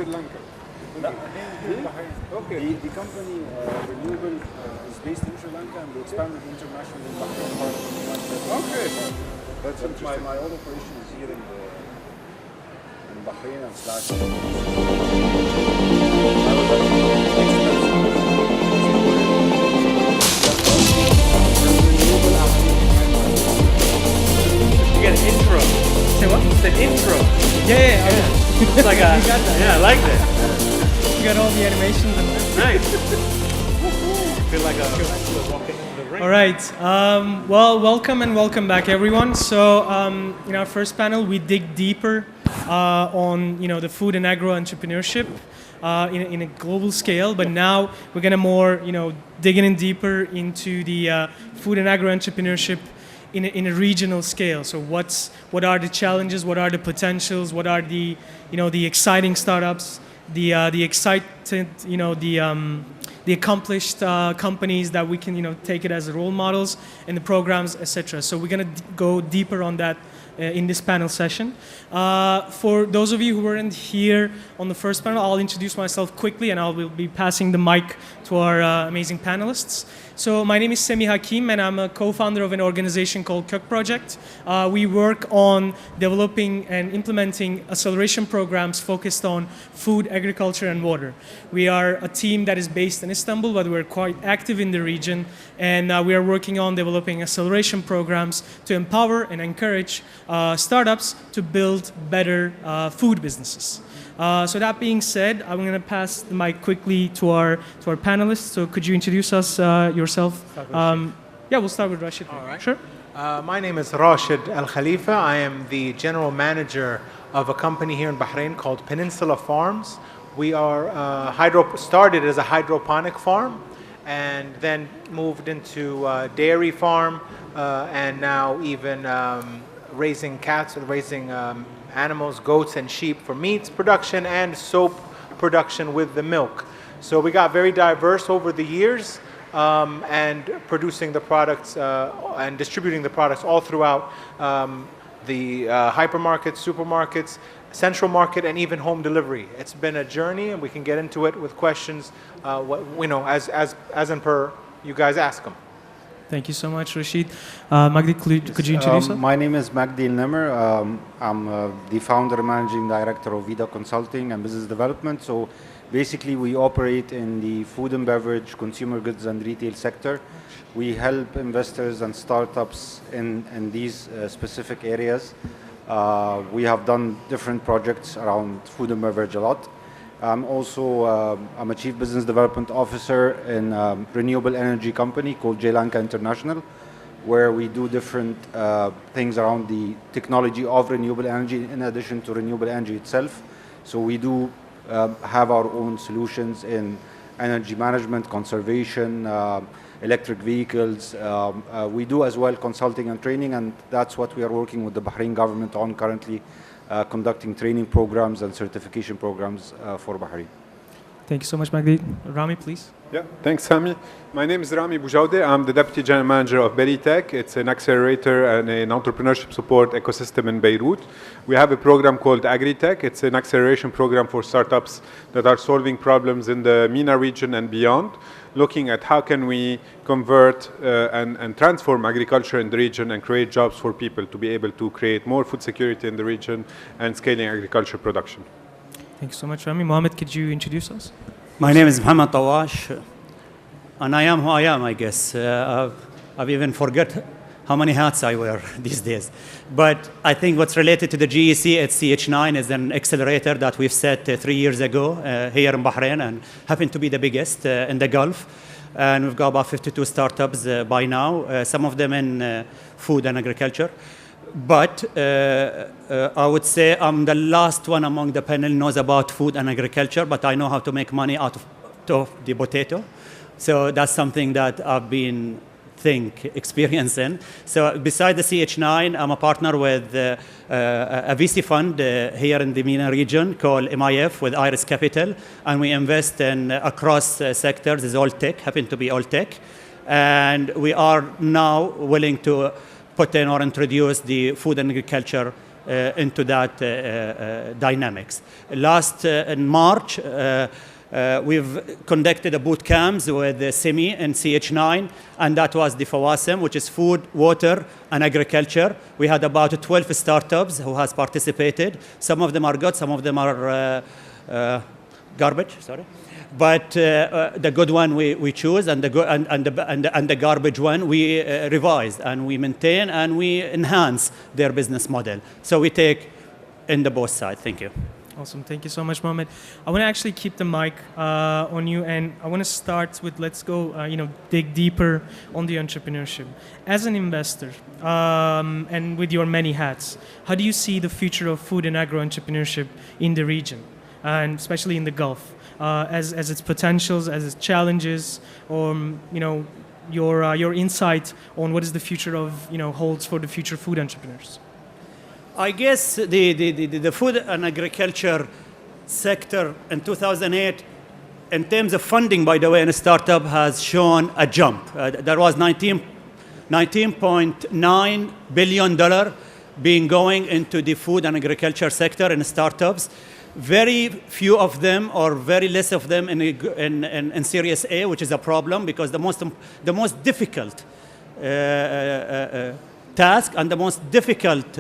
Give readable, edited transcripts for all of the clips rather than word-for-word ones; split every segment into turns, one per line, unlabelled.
Sri Lanka.
Okay. The company Renewable is based in Sri Lanka and we expanded internationally in Bahrain.
Okay.
That's interesting. My own operation is here in Bahrain and slash.
You get an intro.
Say what?
It's an intro.
Yeah.
It's like a.
You got that.
Yeah, I like that.
You got all the animations and
Nice. Feel like a walking in the ring.
all right. Well, welcome and welcome back, everyone. So, in our first panel, we dig deeper on the food and agro entrepreneurship in a global scale. But now we're gonna more digging in deeper into the food and agro entrepreneurship in a regional scale. So what are the challenges? What are the potentials? What are the the exciting startups? The excited the accomplished companies that we can take it as role models and the programs, etc. So we're gonna go deeper on that in this panel session. For those of you who weren't here on the first panel, I'll introduce myself quickly and I will be passing the mic to our amazing panelists. So my name is Semi Hakim and I'm a co-founder of an organization called Kök Project. We work on developing and implementing acceleration programs focused on food, agriculture and water. We are a team that is based in Istanbul, but we're quite active in the region and we are working on developing acceleration programs to empower and encourage startups to build better food businesses. So that being said, I'm going to pass the mic quickly to our panelists. So could you introduce us yourself? Yeah, we'll start with Rashid.
All right.
Sure.
My name is Rashid Al Khalifa. I am the general manager of a company here in Bahrain called Peninsula Farms. We are started as a hydroponic farm and then moved into dairy farm and now even raising cats and raising animals, goats and sheep for meats production and soap production with the milk. So we got very diverse over the years and producing the products and distributing the products all throughout the hypermarkets, supermarkets, central market and even home delivery. It's been a journey and we can get into it with questions as and per you guys ask them.
Thank you so much, Rashid. Magdi, could you introduce us?
My name is Magdi Nemer. I'm the founder and managing director of Vida Consulting and Business Development. So basically we operate in the food and beverage, consumer goods and retail sector. We help investors and startups in these specific areas. We have done different projects around food and beverage a lot. I'm a chief business development officer in a renewable energy company called DAY2 International, where we do different things around the technology of renewable energy in addition to renewable energy itself. So we do have our own solutions in energy management, conservation, electric vehicles. We do as well consulting and training, and that's what we are working with the Bahrain government on currently. Conducting training programs and certification programs for Bahrain.
Thank you so much, Magdi. Rami, please.
Yeah, thanks, Sami. My name is Rami Boujoude. I'm the Deputy General Manager of Berytech. It's an accelerator and an entrepreneurship support ecosystem in Beirut. We have a program called AgriTech. It's an acceleration program for startups that are solving problems in the MENA region and beyond, looking at how can we convert and transform agriculture in the region and create jobs for people to be able to create more food security in the region and scaling agriculture production.
Thank you so much, Rami. Mohammed, could you introduce us?
My name is Mohammed Tawash, and I am who I am, I guess. I've even forgot how many hats I wear these days. But I think what's related to the GEC at CH9 is an accelerator that we've set 3 years ago here in Bahrain and happen to be the biggest in the Gulf. And we've got about 52 startups by now, some of them in food and agriculture. But I would say I'm the last one among the panel knows about food and agriculture, but I know how to make money out of the potato. So that's something that I've been experiencing. So beside the CH9, I'm a partner with a VC fund here in the MENA region called MIF with Iris Capital, and we invest in across sectors. It's all tech, happen to be all tech, and we are now willing to put in or introduce the food and agriculture into that dynamics. Last in March, we've conducted a boot camps with Semi and CH9, and that was the FAWASM, which is food, water, and agriculture. We had about 12 startups who has participated. Some of them are good, some of them are garbage, sorry. But the good one we choose, and the garbage one we revise, and we maintain, and we enhance their business model. So we take in the both sides. Thank you.
Awesome. Thank you so much, Mohammed. I want to actually keep the mic on you, and I want to start with, let's go, dig deeper on the entrepreneurship. As an investor, and with your many hats, how do you see the future of food and agro entrepreneurship in the region, and especially in the Gulf, as its potentials, as its challenges, or your insight on what is the future of holds for the future food entrepreneurs?
I guess the food and agriculture sector in 2008, in terms of funding, by the way, in a startup has shown a jump. There was $19.9 billion being going into the food and agriculture sector in startups. Very few of them, or very less of them, in Series A, which is a problem, because the most difficult task and the most difficult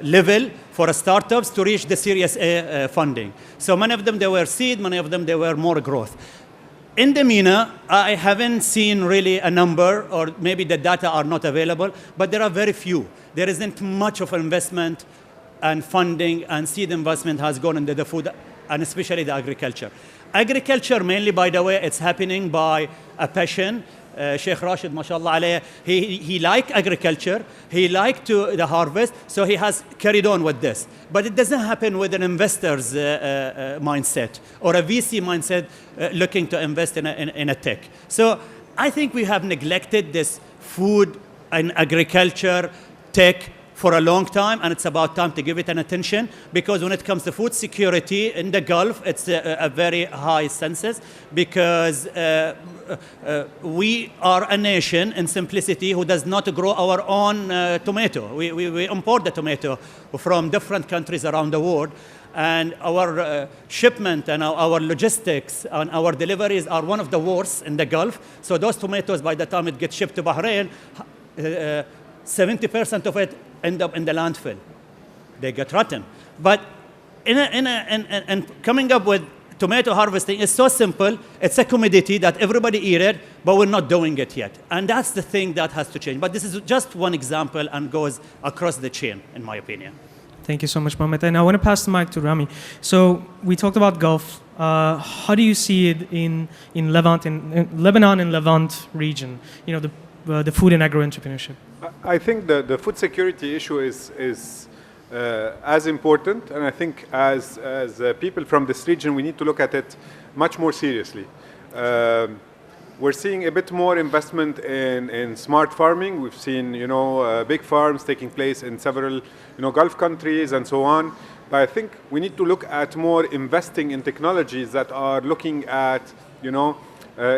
level for startups to reach the Series A funding. So many of them, they were seed, many of them, they were more growth. In the MENA, I haven't seen really a number, or maybe the data are not available, but there are very few. There isn't much of investment and funding, and seed investment has gone into the food, and especially the agriculture. Agriculture, mainly, by the way, it's happening by a passion. Sheikh Rashid, mashallah alayhi, he liked agriculture, he liked the harvest, so he has carried on with this. But it doesn't happen with an investor's mindset, or a VC mindset looking to invest in a tech. So I think we have neglected this food and agriculture tech for a long time, and it's about time to give it an attention, because when it comes to food security in the Gulf, it's a very high census, because we are a nation in simplicity who does not grow our own tomato. We import the tomato from different countries around the world, and our shipment and our logistics and our deliveries are one of the worst in the Gulf. So those tomatoes, by the time it gets shipped to Bahrain, 70% of it end up in the landfill. They get rotten. But in coming up with tomato harvesting is so simple. It's a commodity that everybody eat it, but we're not doing it yet. And that's the thing that has to change. But this is just one example and goes across the chain, in my opinion.
Thank you so much, Mohammed. And I want to pass the mic to Rami. So we talked about Gulf. How do you see it in Levant, in Lebanon and Levant region? The food and agro entrepreneurship.
I think the food security issue is as important, and I think as people from this region, we need to look at it much more seriously. We're seeing a bit more investment in smart farming. We've seen big farms taking place in several Gulf countries and so on. But I think we need to look at more investing in technologies that are looking at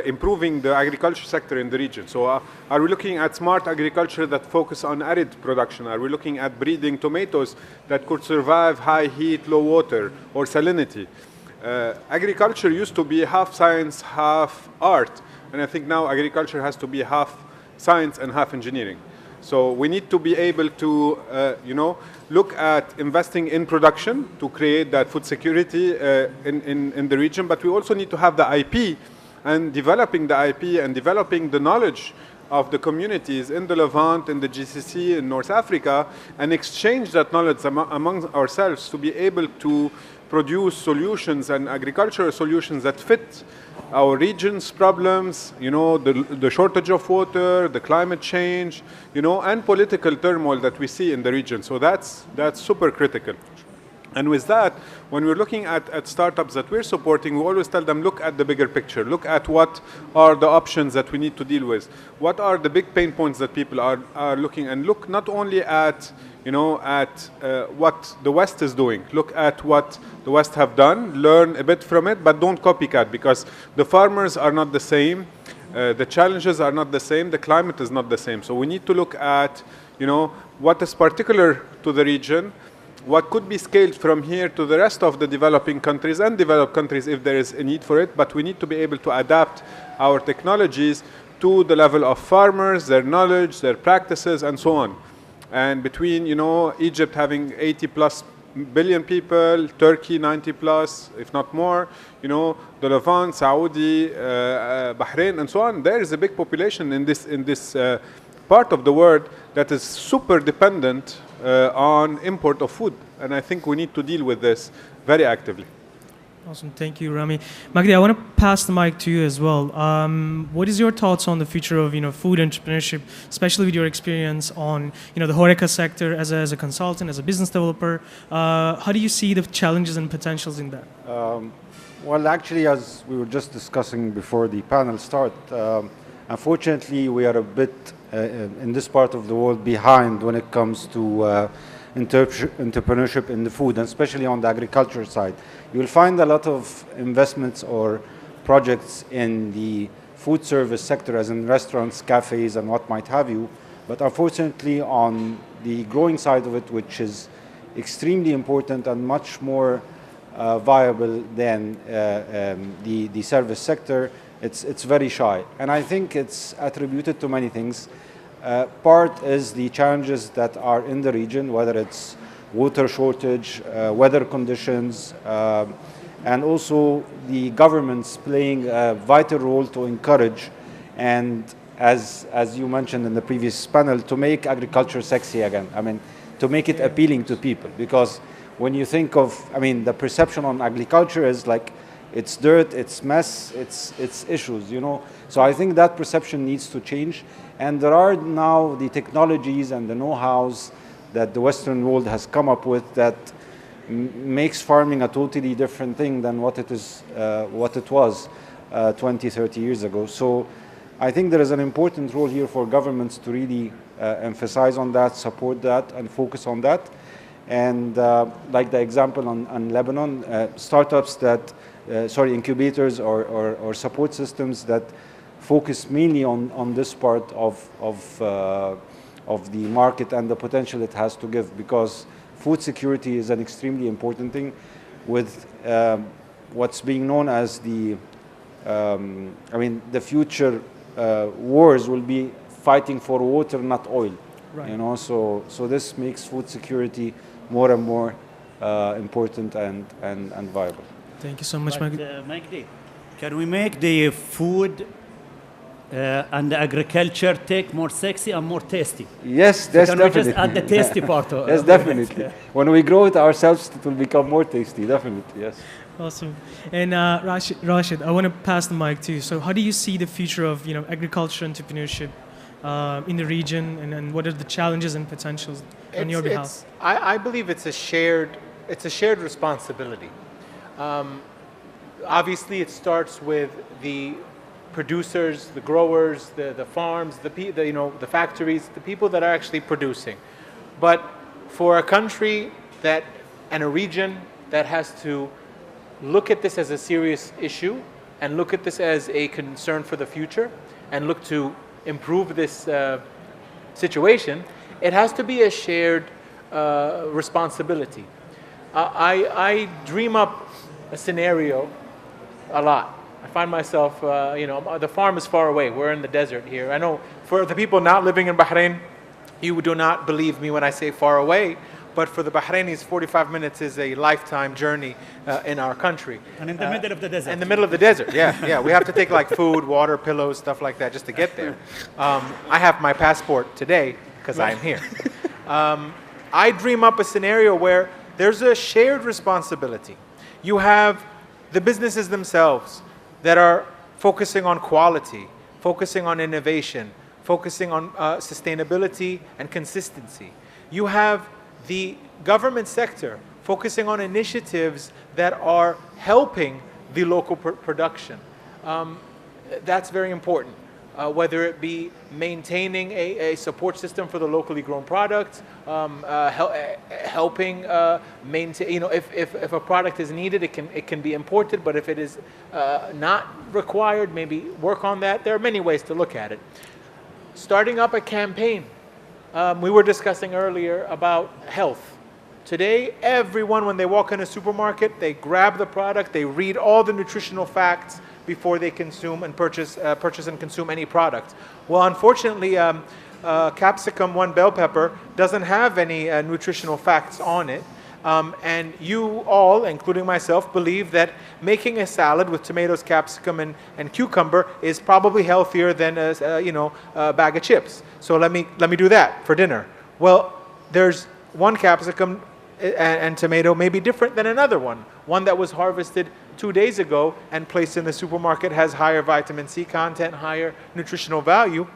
improving the agriculture sector in the region. So are we looking at smart agriculture that focus on arid production? Are we looking at breeding tomatoes that could survive high heat, low water, or salinity? Agriculture used to be half science, half art. And I think now agriculture has to be half science and half engineering. So we need to be able to, look at investing in production to create that food security in the region. But we also need to have the IP, and developing the IP and developing the knowledge of the communities in the Levant, in the GCC, in North Africa, and exchange that knowledge among ourselves to be able to produce solutions and agricultural solutions that fit our region's problems, the shortage of water, the climate change, and political turmoil that we see in the region. So that's super critical. And with that, when we're looking at startups that we're supporting, we always tell them, look at the bigger picture. Look at what are the options that we need to deal with. What are the big pain points that people are looking, and look not only at what the West is doing. Look at what the West have done, learn a bit from it, but don't copycat, because the farmers are not the same, the challenges are not the same, the climate is not the same. So we need to look at what is particular to the region, what could be scaled from here to the rest of the developing countries and developed countries if there is a need for it, but we need to be able to adapt our technologies to the level of farmers, their knowledge, their practices, and so on. And between, Egypt having 80 plus billion people, Turkey 90 plus, if not more, the Levant, Saudi, Bahrain, and so on, there is a big population in this part of the world that is super dependent on import of food. And I think we need to deal with this very actively.
Awesome, thank you, Rami. Magdi, I want to pass the mic to you as well. What is your thoughts on the future of food entrepreneurship, especially with your experience on the HoReCa sector as a consultant, as a business developer? How do you see the challenges and potentials in that?
Well, actually, as we were just discussing before the panel start, unfortunately, we are a bit in this part of the world behind when it comes to entrepreneurship in the food, and especially on the agriculture side. You'll find a lot of investments or projects in the food service sector, as in restaurants, cafes, and what might have you. But unfortunately, on the growing side of it, which is extremely important and much more viable than the service sector, it's very shy. And I think it's attributed to many things. Part is the challenges that are in the region, whether it's water shortage, weather conditions, and also the governments playing a vital role to encourage and, as you mentioned in the previous panel, to make agriculture sexy again. I mean, to make it appealing to people. Because when you think of, the perception on agriculture is like, it's dirt, it's mess, it's issues, So I think that perception needs to change. And there are now the technologies and the know-hows that the Western world has come up with that makes farming a totally different thing than what it was 20, 30 years ago. So I think there is an important role here for governments to really emphasize on that, support that, and focus on that. And like the example on Lebanon, startups that, incubators or support systems that focus mainly on this part of the market and the potential it has to give, because food security is an extremely important thing with what's being known as the future wars will be fighting for water, not oil. Right. So this makes food security more and more important and viable.
Thank you so much,
Magdi. Can we make the food and the agriculture take more sexy and more tasty?
Yes, that's
so
definitely.
We just add the tasty part?
Yes, definitely. When we grow it ourselves, it will become more tasty, definitely, yes.
Awesome. And Rashid, I want to pass the mic to you. So how do you see the future of agriculture entrepreneurship in the region, and what are the challenges and potentials on your behalf?
I believe it's a shared responsibility. Obviously, it starts with the producers, the growers, the farms, the factories, the people that are actually producing. But for a country and a region that has to look at this as a serious issue and look at this as a concern for the future and look to improve this situation, it has to be a shared responsibility. I dream up a scenario a lot. I find myself, the farm is far away. We're in the desert here. I know for the people not living in Bahrain, you do not believe me when I say far away, but for the Bahrainis, 45 minutes is a lifetime journey in our country.
And in the middle of the desert.
In the middle of the desert, yeah. We have to take like food, water, pillows, stuff like that just to get there. I have my passport today because I'm here. I dream up a scenario where there's a shared responsibility. You have the businesses themselves that are focusing on quality, focusing on innovation, focusing on sustainability and consistency. You have the government sector focusing on initiatives that are helping the local production. That's very important. Whether it be maintaining a support system for the locally grown products, helping maintain, if a product is needed, it can be imported, but if it is not required, maybe work on that. There are many ways to look at it. Starting up a campaign We were discussing earlier about health. Today, everyone, when they walk in a supermarket, they grab the product, they read all the nutritional facts before they consume and purchase and consume any product. Well, unfortunately, capsicum, one bell pepper, doesn't have any nutritional facts on it. And you all, including myself, believe that making a salad with tomatoes, capsicum, and cucumber is probably healthier than a bag of chips. So let me do that for dinner. Well, there's one capsicum and tomato may be different than another one. One that was harvested 2 days ago and placed in the supermarket has higher vitamin C content, higher nutritional value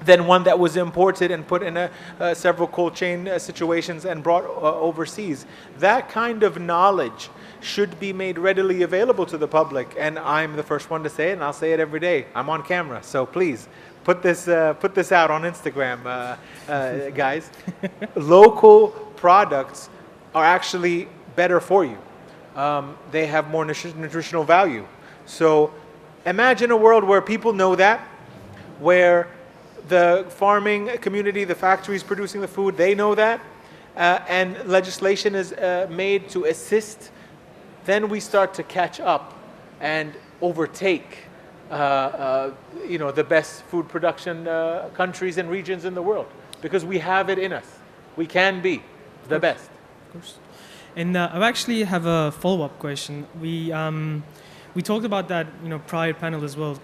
than one that was imported and put in several cold chain situations and brought overseas. That kind of knowledge should be made readily available to the public, and I'm the first one to say it, and I'll say it every day. I'm on camera, so please put this out on Instagram, guys. Local products are actually better for you. They have more nutritional value. So imagine a world where people know that, where the farming community, the factories producing the food, they know that, and legislation is made to assist. Then we start to catch up and overtake the best food production countries and regions in the world, because we have it in us. We can be the best.
Of course. And I actually have a follow-up question. We talked about that prior panel as well.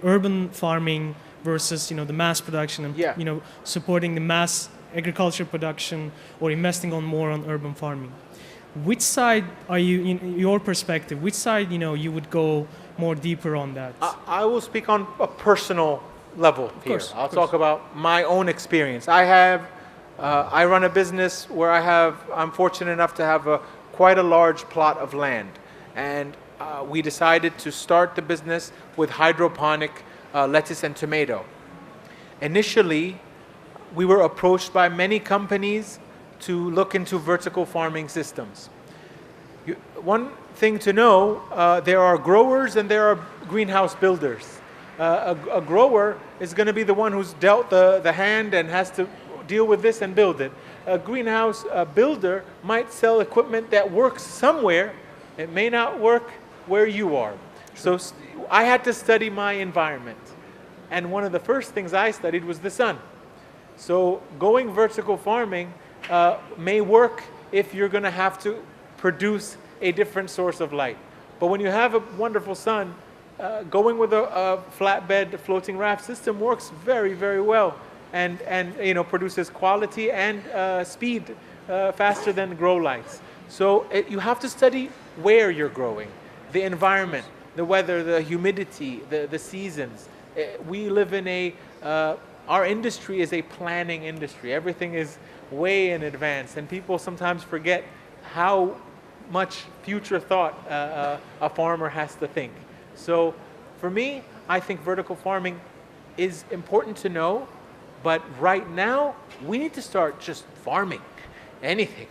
Urban farming versus the mass production and supporting the mass agriculture production or investing more on urban farming. Which side are you, in your perspective, which side you would go more deeper on that?
I will speak on a personal level here. I'll talk about my own experience. I run a business where I'm fortunate enough to have quite a large plot of land, and we decided to start the business with hydroponic lettuce and tomato. Initially, we were approached by many companies to look into vertical farming systems. One thing to know, there are growers and there are greenhouse builders. A grower is going to be the one who's dealt the hand and has to deal with this and build it. A greenhouse builder might sell equipment that works somewhere. It may not work where you are. So I had to study my environment. And one of the first things I studied was the sun. So going vertical farming may work if you're going to have to produce a different source of light. But when you have a wonderful sun, going with a flatbed floating raft system works very, very well, and produces quality and speed faster than grow lights. So you have to study where you're growing, the environment, the weather, the humidity, the seasons. We live in our industry is a planning industry. Everything is way in advance, and people sometimes forget how much future thought a farmer has to think. So for me, I think vertical farming is important to know, but right now we need to start just farming anything.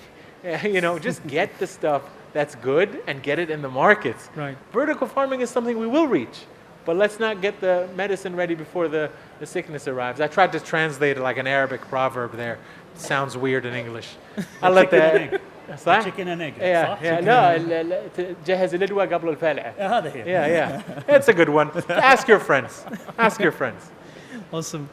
Just get the stuff that's good and get it in the markets.
Right.
Vertical farming is something we will reach, but let's not get the medicine ready before the sickness arrives. I tried to translate it like an Arabic proverb there. It sounds weird in English. I'll let that.
صح؟ chicken and egg.
Yeah, yeah. لا تجهز الأدوية قبل الفلعة.
هذا هي.
Yeah. It's a good one. Ask your friends. Ask your friends.
Awesome.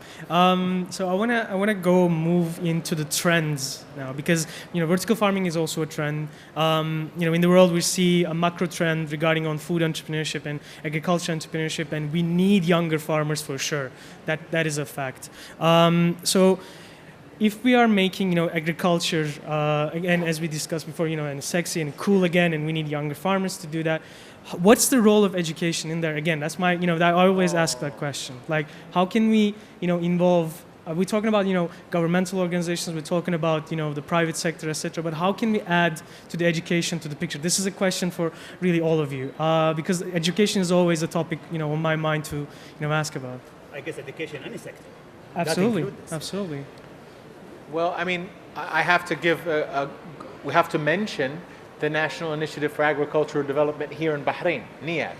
So I wanna move into the trends now, because vertical farming is also a trend. In the world we see a macro trend regarding on food entrepreneurship and agriculture entrepreneurship, and we need younger farmers for sure. That is a fact. So if we are making agriculture again, as we discussed before, and sexy and cool again, and we need younger farmers to do that, what's the role of education in there? Again, that's my I always ask that question. Like, how can we involve? We're talking about governmental organizations, we're talking about the private sector, etc. But how can we add to the education to the picture? This is a question for really all of you, because education is always a topic on my mind to ask about.
I guess education, any sector.
Absolutely.
Well, I mean, I have to give we have to mention the National Initiative for Agricultural Development here in Bahrain, NIAD.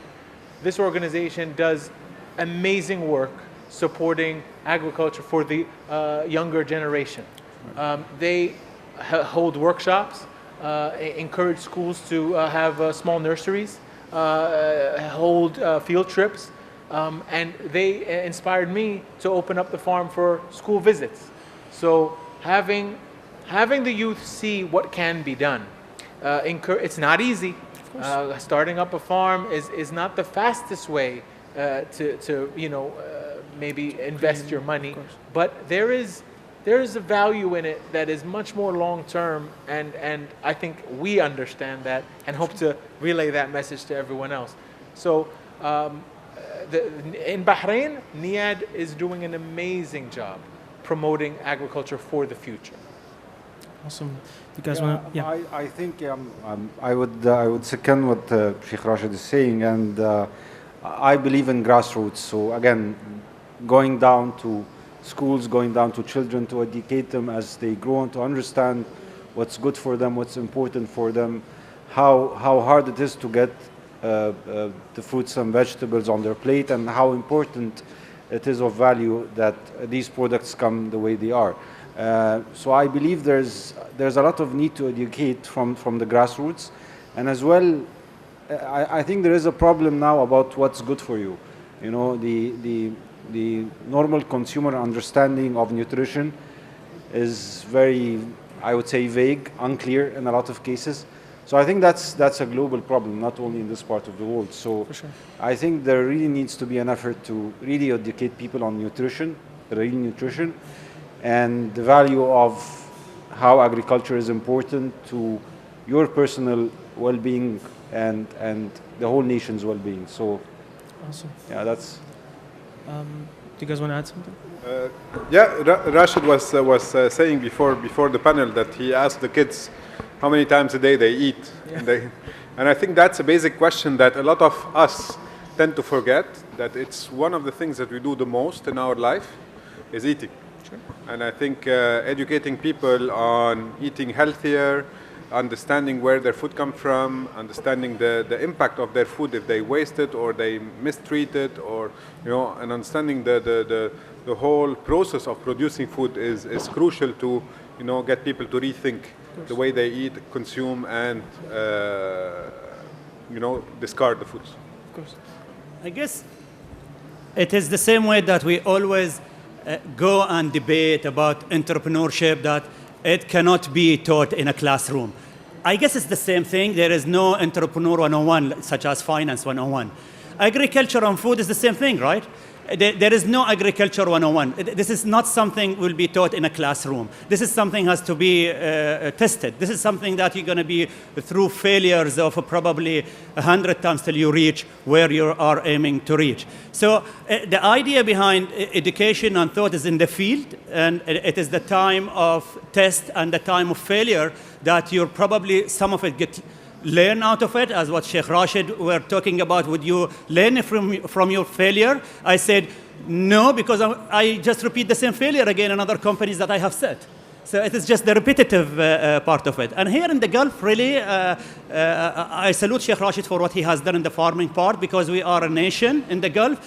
This organization does amazing work supporting agriculture for the younger generation. They hold workshops, encourage schools to have small nurseries, hold field trips, and they inspired me to open up the farm for school visits. So having the youth see what can be done. It's not easy. Starting up a farm is not the fastest way to maybe invest your money, but there is a value in it that is much more long term, and I think we understand that and hope to relay that message to everyone else. So in Bahrain, NIAD is doing an amazing job promoting agriculture for the future.
Awesome. You guys want to? Yeah.
I think I would second what Sheikh Rashid is saying, and I believe in grassroots. So again, going down to schools, going down to children to educate them as they grow and to understand what's good for them, what's important for them, how hard it is to get the fruits and vegetables on their plate, and how important it is of value that these products come the way they are. So I believe there's a lot of need to educate from the grassroots, and as well, I think there is a problem now about what's good for you. You know, the normal consumer understanding of nutrition is very, I would say, vague, unclear in a lot of cases. So I think that's a global problem, not only in this part of the world. So
For sure.
I think there really needs to be an effort to really educate people on nutrition, real nutrition, and the value of how agriculture is important to your personal well-being and the whole nation's well-being. So
Awesome.
yeah, that's.
Do you guys want to add something?
Rashid was saying before the panel that he asked the kids how many times a day they eat.
Yeah.
And I think that's a basic question that a lot of us tend to forget, that it's one of the things that we do the most in our life is eating.
Sure.
And I think educating people on eating healthier, understanding where their food comes from, understanding the impact of their food if they waste it or they mistreat it, or and understanding the whole process of producing food is crucial to get people to rethink the way they eat, consume, and discard the foods.
Of course.
I guess it is the same way that we always go and debate about entrepreneurship, that it cannot be taught in a classroom. I guess it's the same thing. There is no entrepreneur 101, such as finance 101. Agriculture and food is the same thing, right? There is no agriculture 101. This is not something will be taught in a classroom. This is something has to be tested. This is something that you're going to be through failures of probably 100 times till you reach where you are aiming to reach. So the idea behind education and thought is in the field, and it is the time of test and the time of failure that you're probably, some of it get learn out of it, as what Sheikh Rashid were talking about. Would you learn from your failure? I said, no, because I just repeat the same failure again in other companies that I have set. So it is just the repetitive part of it. And here in the Gulf, really, I salute Sheikh Rashid for what he has done in the farming part, because we are a nation in the Gulf,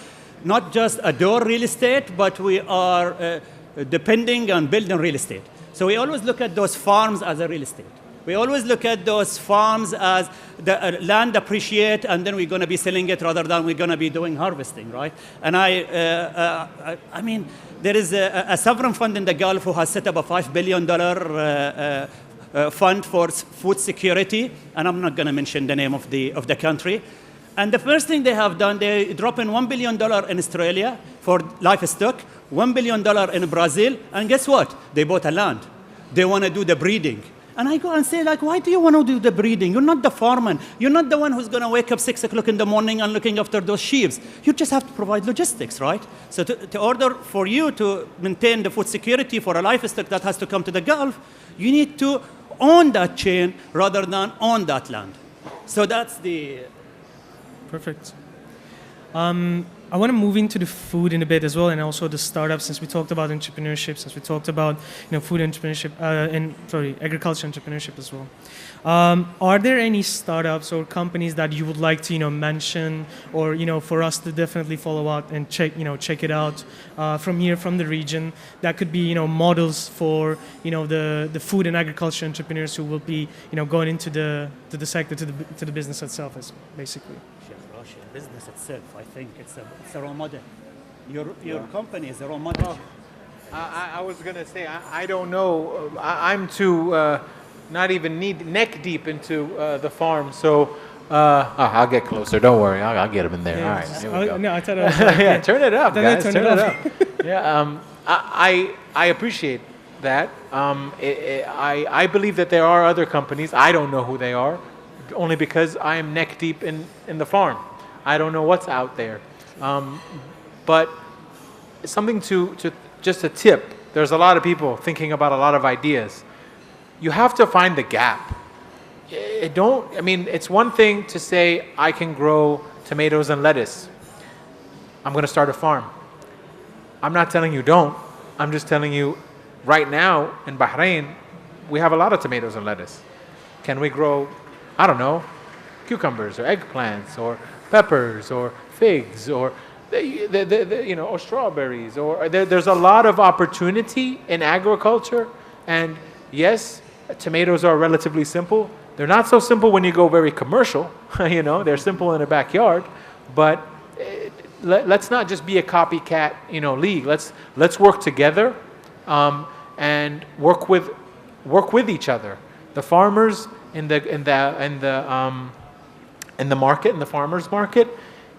not just adore real estate, but we are depending on building real estate. So we always look at those farms as a real estate. We always look at those farms as the land appreciate, and then we're going to be selling it rather than we're going to be doing harvesting, right? And I mean, there is a sovereign fund in the Gulf who has set up a $5 billion fund for food security, and I'm not going to mention the name of the country. And the first thing they have done, they drop in $1 billion in Australia for livestock, $1 billion in Brazil, and guess what? They bought a land. They want to do the breeding. And I go and say, like, why do you want to do the breeding? You're not the farmer. You're not the one who's going to wake up 6 o'clock in the morning and looking after those sheep. You just have to provide logistics, right? So to order for you to maintain the food security for a livestock that has to come to the Gulf, you need to own that chain rather than own that land. So that's the...
Perfect. I want to move into the food in a bit as well, and also the startups, since we talked about entrepreneurship, since we talked about food entrepreneurship, agriculture entrepreneurship as well. Are there any startups or companies that you would like to mention, or for us to definitely follow out and check it out from here, from the region, that could be models for the food and agriculture entrepreneurs who will be going into the sector, to the business itself, as basically.
Business itself, I think it's a role model. Your company is a role model.
I was going to say, I don't know. I'm too, not even neck deep into the farm. So I'll get closer. Don't worry. I'll get him in there.
Yeah.
All right. Here we go.
No, I thought I was
yeah, turn it up, guys.
Turn
Turn
it
it
up.
up. Yeah. I appreciate that. I believe that there are other companies. I don't know who they are, only because I am neck deep in the farm. I don't know what's out there. But something to just a tip. There's a lot of people thinking about a lot of ideas. You have to find the gap. It's one thing to say, I can grow tomatoes and lettuce. I'm going to start a farm. I'm not telling you don't. I'm just telling you, right now in Bahrain, we have a lot of tomatoes and lettuce. Can we grow, I don't know, cucumbers or eggplants or peppers or figs or or strawberries, or there's a lot of opportunity in agriculture. And yes, tomatoes are relatively simple. They're not so simple when you go very commercial. They're simple in a backyard. But let's not just be a copycat league. Let's work together and work with each other. The farmers in the market, in the farmers market,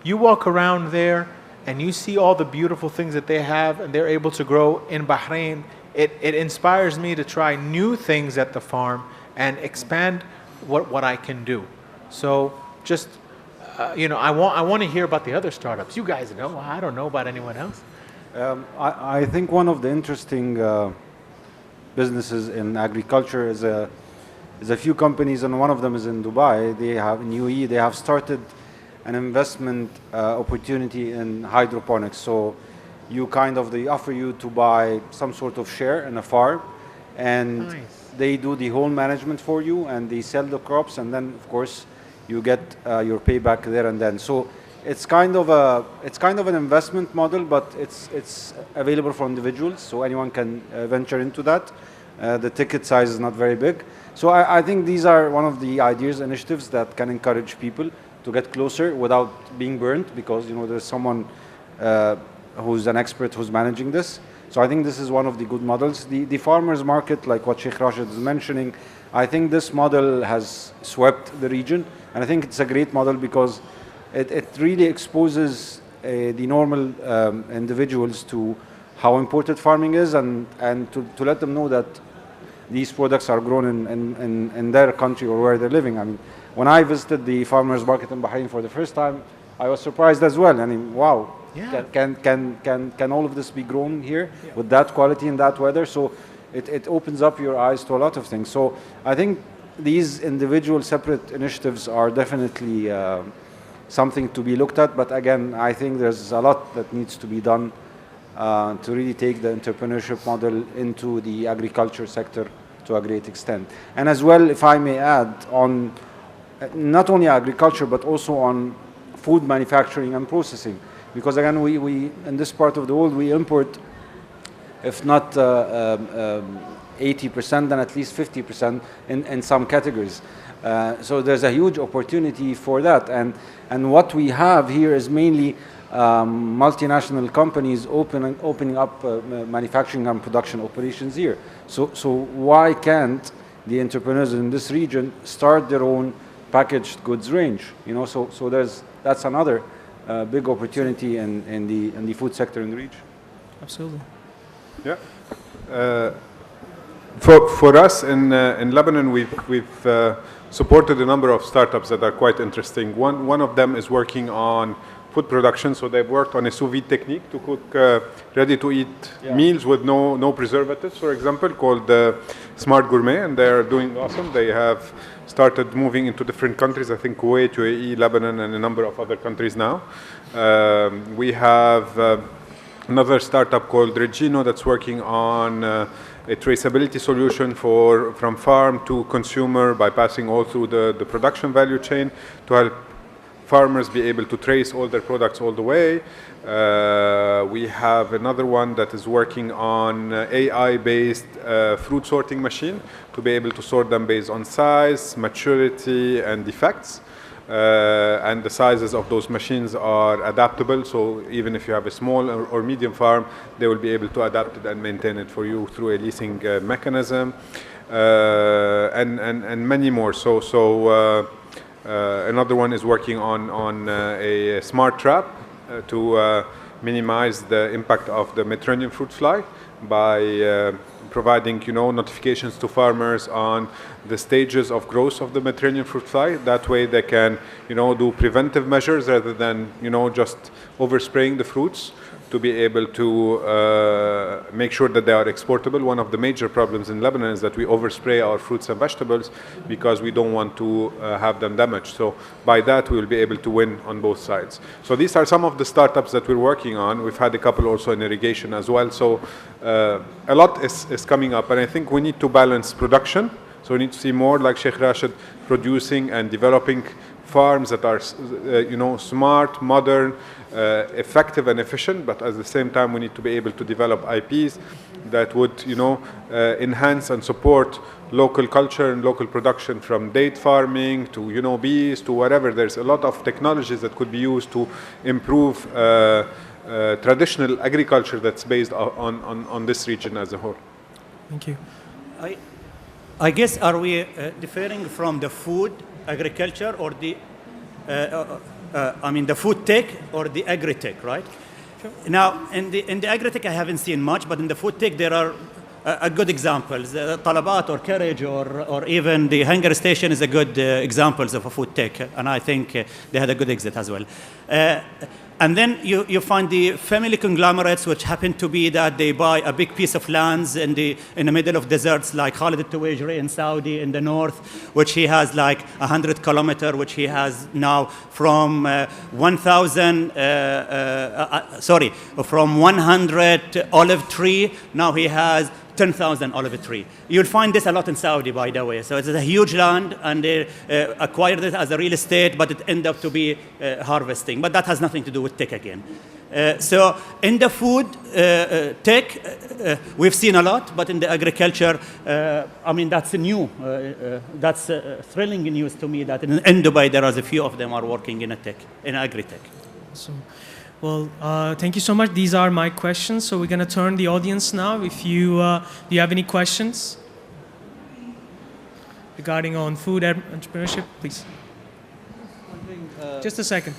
you walk around there and you see all the beautiful things that they have and they're able to grow in Bahrain. It inspires me to try new things at the farm and expand what I can do. So just I want to hear about the other startups. You guys know. I don't know about anyone else.
I think one of the interesting businesses in agriculture is a few companies, and one of them is in Dubai. They have in UAE. They have started an investment opportunity in hydroponics. So they offer you to buy some sort of share in a farm, and
Nice.
they do the whole management for you, and they sell the crops, and then of course you get your payback there and then. So it's kind of an investment model, but it's available for individuals, so anyone can venture into that. The ticket size is not very big. So I think these are one of the ideas, initiatives that can encourage people to get closer without being burnt, because there's someone who's an expert who's managing this. So I think this is one of the good models. The farmers market, like what Sheikh Rashid is mentioning, I think this model has swept the region, and I think it's a great model because it really exposes the normal individuals to how important farming is, and to let them know that these products are grown in their country or where they're living. I mean, when I visited the farmers market in Bahrain for the first time, I was surprised as well. I mean, wow,
Yeah.
can all of this be grown here with that quality and that weather? So it opens up your eyes to a lot of things. So I think these individual separate initiatives are definitely something to be looked at. But again, I think there's a lot that needs to be done to really take the entrepreneurship model into the agriculture sector to a great extent. And as well, if I may add, on not only agriculture, but also on food manufacturing and processing. Because again, we in this part of the world, we import, if not 80%, then at least 50% in some categories. So there's a huge opportunity for that. And what we have here is mainly multinational companies opening up manufacturing and production operations here. So why can't the entrepreneurs in this region start their own packaged goods range? So that's another big opportunity in the food sector in the region.
Absolutely.
Yeah. For us in Lebanon, we've supported a number of startups that are quite interesting. One of them is working on food production, so they've worked on a sous vide technique to cook ready-to-eat meals with no preservatives, for example, called Smart Gourmet, and they're doing awesome. They have started moving into different countries. I think Kuwait, UAE, Lebanon, and a number of other countries now. We have another startup called Regino that's working on a traceability solution from farm to consumer by passing all through the production value chain to help farmers be able to trace all their products all the way. We have another one that is working on AI-based fruit sorting machine to be able to sort them based on size, maturity, and defects. And the sizes of those machines are adaptable, so even if you have a small or medium farm, they will be able to adapt it and maintain it for you through a leasing mechanism, and many more. Another one is working on a smart trap to minimize the impact of the Mediterranean fruit fly by providing, notifications to farmers on the stages of growth of the Mediterranean fruit fly. That way they can, do preventive measures rather than, just overspraying the fruits to be able to make sure that they are exportable. One of the major problems in Lebanon is that we overspray our fruits and vegetables because we don't want to have them damaged. So by that, we will be able to win on both sides. So these are some of the startups that we're working on. We've had a couple also in irrigation as well. So a lot is coming up, and I think we need to balance production. So we need to see more like Sheikh Rashid producing and developing farms that are, smart, modern, effective and efficient, but at the same time we need to be able to develop IPs that would, enhance and support local culture and local production, from date farming to, bees to whatever. There's a lot of technologies that could be used to improve traditional agriculture that's based on this region as a whole.
Thank you.
I guess, are we differing from the food agriculture or the the food tech or the agri-tech, right? Sure. Now, in the agri-tech, I haven't seen much, but in the food tech, there are good examples. Talabat or Carriage or even the Hunger Station is a good examples of a food tech, and I think they had a good exit as well. And then you find the family conglomerates, which happen to be that they buy a big piece of lands in the middle of deserts, like Khalid al-Tuwajri in Saudi in the north, which he has like 100 kilometers, which he has now from 100 olive tree. Now he has 10,000 olive tree. You'll find this a lot in Saudi, by the way. So it's a huge land, and they acquired it as a real estate, but it ended up to be harvesting. But that has nothing to do with tech again. So in the food tech, we've seen a lot, but in the agriculture, that's new. That's thrilling news to me that in Dubai there are a few of them are working in agri-tech.
Awesome. Well, thank you so much. These are my questions. So we're going to turn the audience now. If do you have any questions regarding on food entrepreneurship, please. Just a second.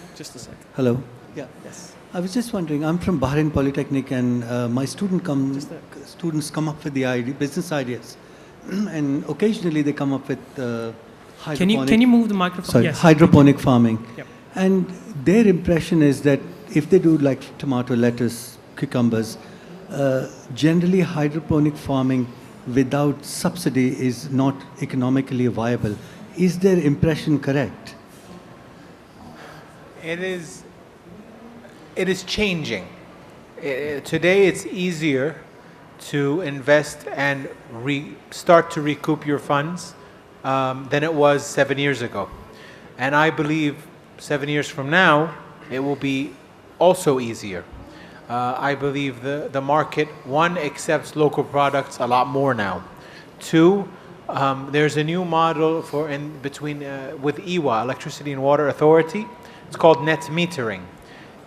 Hello.
Yeah. Yes.
I was just wondering, I'm from Bahrain Polytechnic, and my students come up with the business ideas. And occasionally they come up with hydroponic...
Can you move the microphone?
Sorry,
yes.
Hydroponic farming.
Yep.
And their impression is that if they do like tomato, lettuce, cucumbers, generally hydroponic farming without subsidy is not economically viable. Is their impression correct?
It is changing. Today it's easier to invest and start to recoup your funds than it was 7 years ago. And I believe 7 years from now, it will be also easier. I believe the market, one, accepts local products a lot more now. Two, there's a new model with EWA, Electricity and Water Authority. It's called net metering.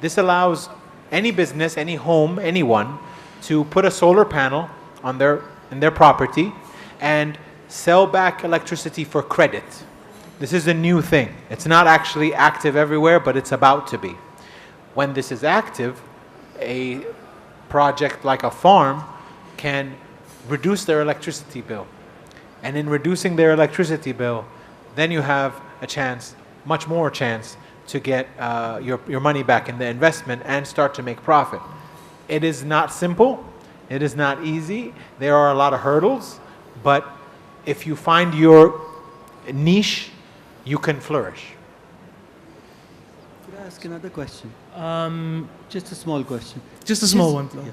This allows any business, any home, anyone to put a solar panel in their property and sell back electricity for credit. This is a new thing. It's not actually active everywhere, but it's about to be. When this is active, a project like a farm can reduce their electricity bill. And in reducing their electricity bill, then you have a chance, much more chance, to get your money back in the investment and start to make profit. It is not simple. It is not easy. There are a lot of hurdles. But if you find your niche, you can flourish.
Could I ask another question?
Um,
Just a small question.
just a small one.
Yeah.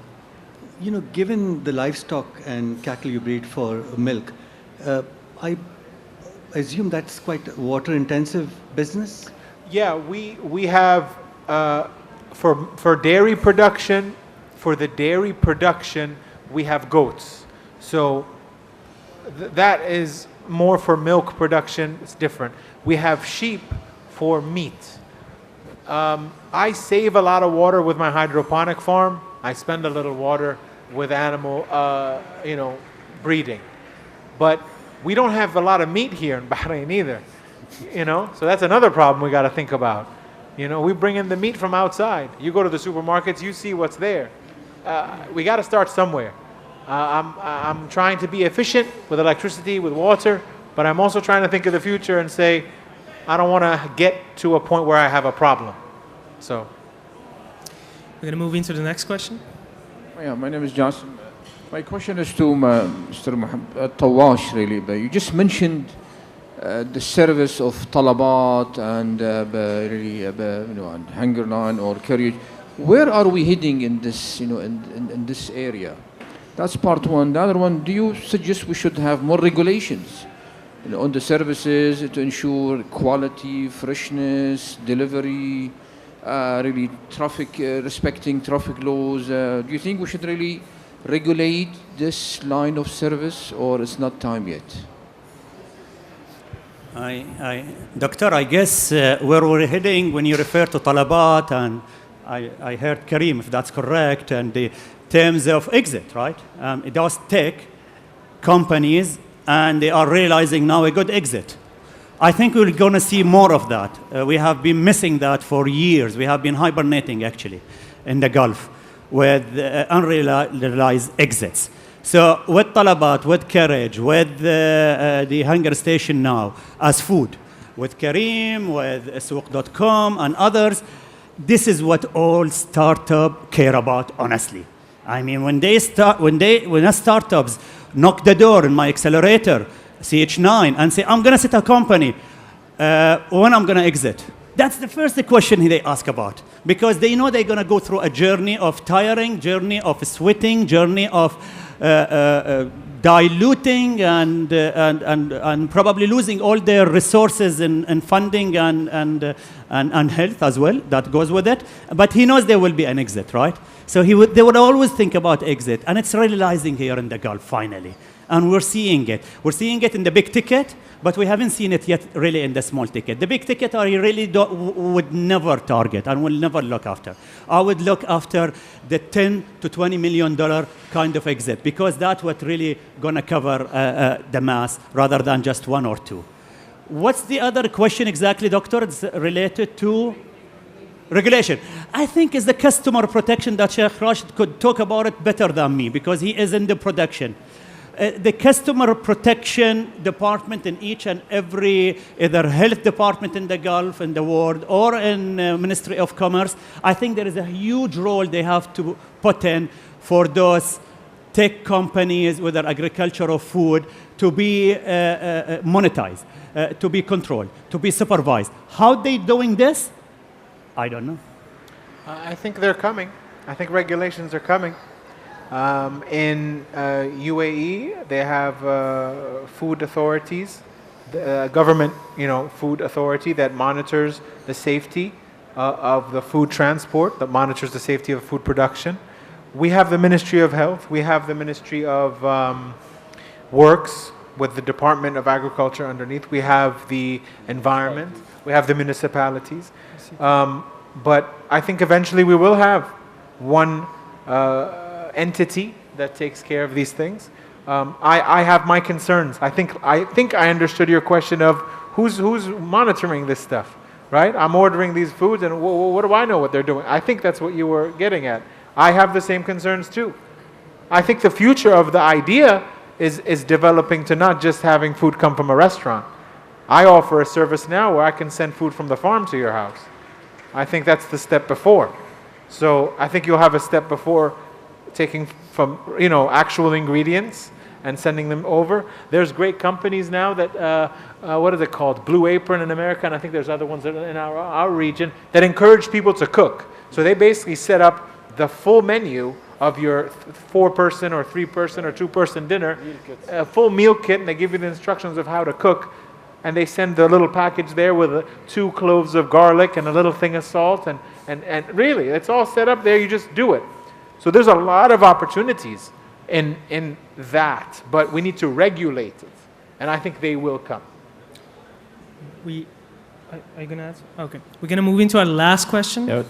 You know, given the livestock and cattle you breed for milk, I assume that's quite a water-intensive business?
Yeah, we have for dairy production, we have goats. So that is more for milk production. It's different. We have sheep for meat. I save a lot of water with my hydroponic farm. I spend a little water with animal, breeding. But we don't have a lot of meat here in Bahrain either, So that's another problem we got to think about. We bring in the meat from outside. You go to the supermarkets, you see what's there. We got to start somewhere. I'm trying to be efficient with electricity, with water, but I'm also trying to think of the future and say, I don't want to get to a point where I have a problem. So
We're going to move into the next question.
Yeah, my name is Johnson. My question is to Mr. Tawash, really. But you just mentioned the service of talabat and really, and hanger line or carriage. Where are we heading in this, in this area? That's part one. The other one, do you suggest we should have more regulations on the services to ensure quality, freshness, delivery, really traffic, respecting traffic laws? Do you think we should really regulate this line of service, or it's not time yet?
Doctor, I guess where we're heading when you refer to talabat, and I heard Kareem, if that's correct, and the terms of exit, right? It does take companies, and they are realizing now a good exit. I think we're going to see more of that. We have been missing that for years. We have been hibernating, actually, in the Gulf with unrealized exits. So with talabat, with carriage, with the hunger station now as food, with Kareem, with Souq.com and others, this is what all startups care about, honestly. I mean, when the startups knock the door in my accelerator, CH9, and say, I'm going to set a company, when I'm going to exit. That's the first question they ask about, because they know they're going to go through a journey of tiring, journey of sweating, journey of diluting and probably losing all their resources in funding and health as well. That goes with it. But he knows there will be an exit, right? So they would always think about exit, and it's realizing here in the Gulf finally. And we're seeing it. We're seeing it in the big ticket, but we haven't seen it yet really in the small ticket. The big ticket I really would never target and will never look after. I would look after the $10 to $20 million kind of exit, because that's what really going to cover the mass rather than just one or two. What's the other question exactly, doctor? It's related to regulation. I think it's the customer protection that Sheikh Rashid could talk about it better than me, because he is in the production. The customer protection department in each and every either health department in the Gulf, in the world, or in Ministry of Commerce, I think there is a huge role they have to put in for those tech companies, whether agriculture or food, to be monetized, to be controlled, to be supervised. How they doing this? I don't know.
I think they're coming. I think regulations are coming. In UAE, they have food authorities, the government, food authority that monitors the safety of the food transport, that monitors the safety of food production. We have the Ministry of Health. We have the Ministry of Works with the Department of Agriculture underneath. We have the environment. We have the municipalities. But I think eventually we will have one entity that takes care of these things. I have my concerns. I think I understood your question of who's monitoring this stuff, right? I'm ordering these foods, and what do I know what they're doing? I think that's what you were getting at. I have the same concerns too. I think the future of the idea is developing to not just having food come from a restaurant. I offer a service now where I can send food from the farm to your house. I think that's the step before. So I think you'll have a step before taking from actual ingredients and sending them over. There's great companies now that, what are they called? Blue Apron in America, and I think there's other ones in our region that encourage people to cook. So they basically set up the full menu of your 4-person or 3-person or 2-person dinner, a full meal kit, and they give you the instructions of how to cook. And they send the little package there with 2 cloves of garlic and a little thing of salt. And really, it's all set up there. You just do it. So there's a lot of opportunities in that. But we need to regulate it. And I think they will come.
Are you going to answer? Okay. We're going to move into our last question.
Yeah,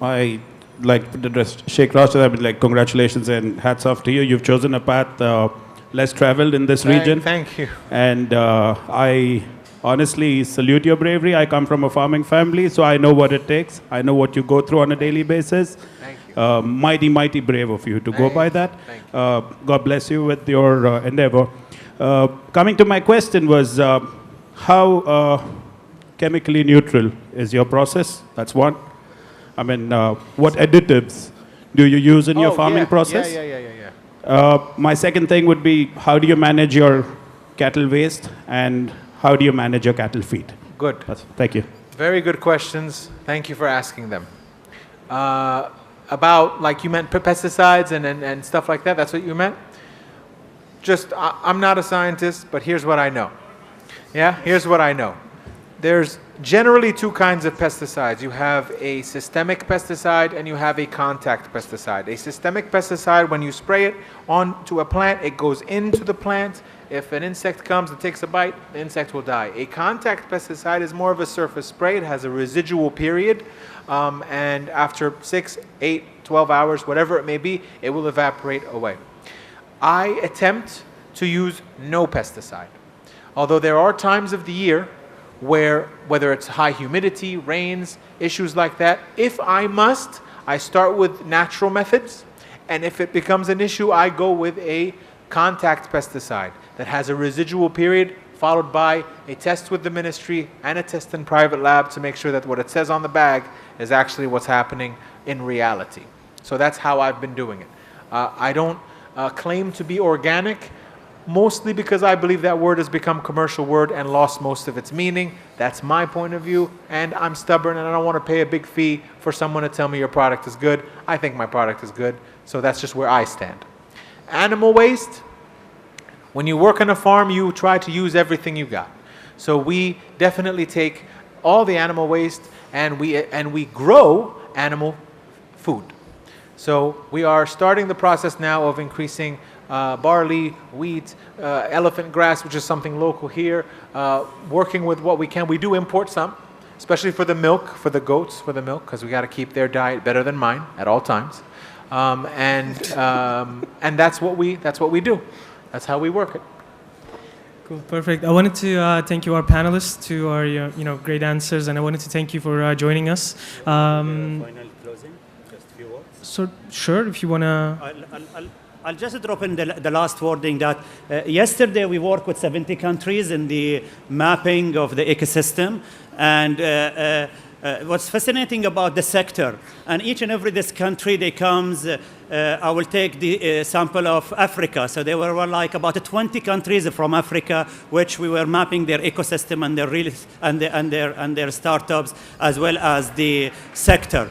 I like to address Sheikh Rashid. I mean, like, congratulations and hats off to you. You've chosen a path less traveled in this region.
Thank you.
And I honestly salute your bravery. I come from a farming family, so I know what it takes. I know what you go through on a daily basis.
Thank you.
Mighty, mighty brave of you to go by that.
Thank you.
God bless you with your endeavor. Coming to my question was, how chemically neutral is your process? That's one. I mean, what additives do you use in your farming process? My second thing would be, how do you manage your cattle waste and how do you manage your cattle feed?
Good.
Thank you.
Very good questions. Thank you for asking them. About, like, you meant pesticides and stuff like that, that's what you meant? I'm not a scientist, but here's what I know. Yeah, here's what I know. There's generally 2 kinds of pesticides. You have a systemic pesticide and you have a contact pesticide. A systemic pesticide, when you spray it onto a plant, it goes into the plant. If an insect comes and takes a bite, the insect will die. A contact pesticide is more of a surface spray. It has a residual period, and after 6, 8, 12 hours, whatever it may be, it will evaporate away. I attempt to use no pesticide. Although there are times of the year where, whether it's high humidity, rains, issues like that, if I must, I start with natural methods, and if it becomes an issue, I go with a contact pesticide that has a residual period, followed by a test with the ministry and a test in private lab to make sure that what it says on the bag is actually what's happening in reality. So that's how I've been doing it. I don't claim to be organic, mostly because I believe that word has become a commercial word and lost most of its meaning. That's my point of view, and I'm stubborn and I don't want to pay a big fee for someone to tell me your product is good. I think my product is good, so that's just where I stand. Animal waste, when you work on a farm, you try to use everything you got. So we definitely take all the animal waste and we grow animal food. So we are starting the process now of increasing barley, wheat, elephant grass, which is something local here, working with what we can. We do import some, especially for the milk, for the goats, for the milk, because we got to keep their diet better than mine at all times. And that's what we do. That's how we work it.
Cool, perfect. I wanted to thank you, our panelists, to our great answers, and I wanted to thank you for joining us.
Final closing, just a few words.
So sure, if you wanna.
I'll just drop in the last wording that yesterday we worked with 70 countries in the mapping of the ecosystem, and what's fascinating about the sector, and each and every this country they comes, I will take the sample of Africa. So there were like about 20 countries from Africa, which we were mapping their ecosystem and their their startups as well as the sector.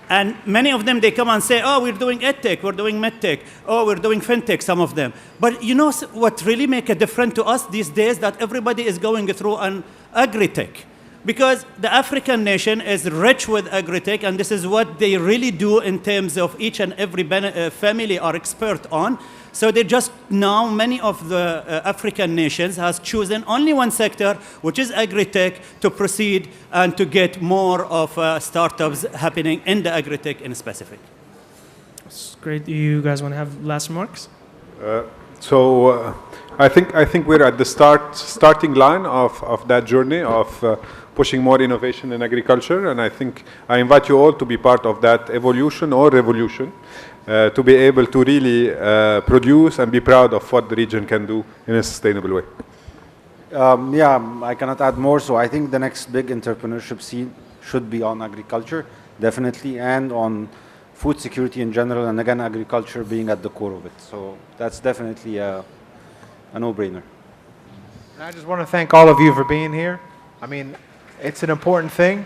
And many of them, they come and say, oh, we're doing edtech, we're doing medtech, oh, we're doing fintech, some of them. But you know what really make a difference to us these days? That everybody is going through an agri-tech. Because the African nation is rich with agri-tech, and this is what they really do in terms of each and every family are expert on. So they just now, many of the African nations has chosen only one sector, which is agri-tech, to proceed and to get more of startups happening in the agri-tech in specific.
That's great. Do you guys want to have last remarks?
I think we're at the starting line of that journey of pushing more innovation in agriculture, and I think I invite you all to be part of that evolution or revolution, to be able to really produce and be proud of what the region can do in a sustainable way.
Yeah, I cannot add more. So I think the next big entrepreneurship scene should be on agriculture, definitely, and on food security in general, and again, agriculture being at the core of it. So that's definitely a no-brainer.
And I just want to thank all of you for being here. I mean, it's an important thing.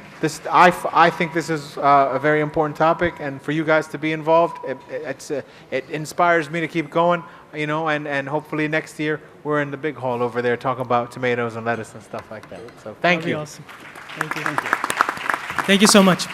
I think this is a very important topic, and for you guys to be involved, it inspires me to keep going. You know, and hopefully next year we're in the big hall over there talking about tomatoes and lettuce and stuff like that. So thank you.
Awesome. Thank you. Thank you so much.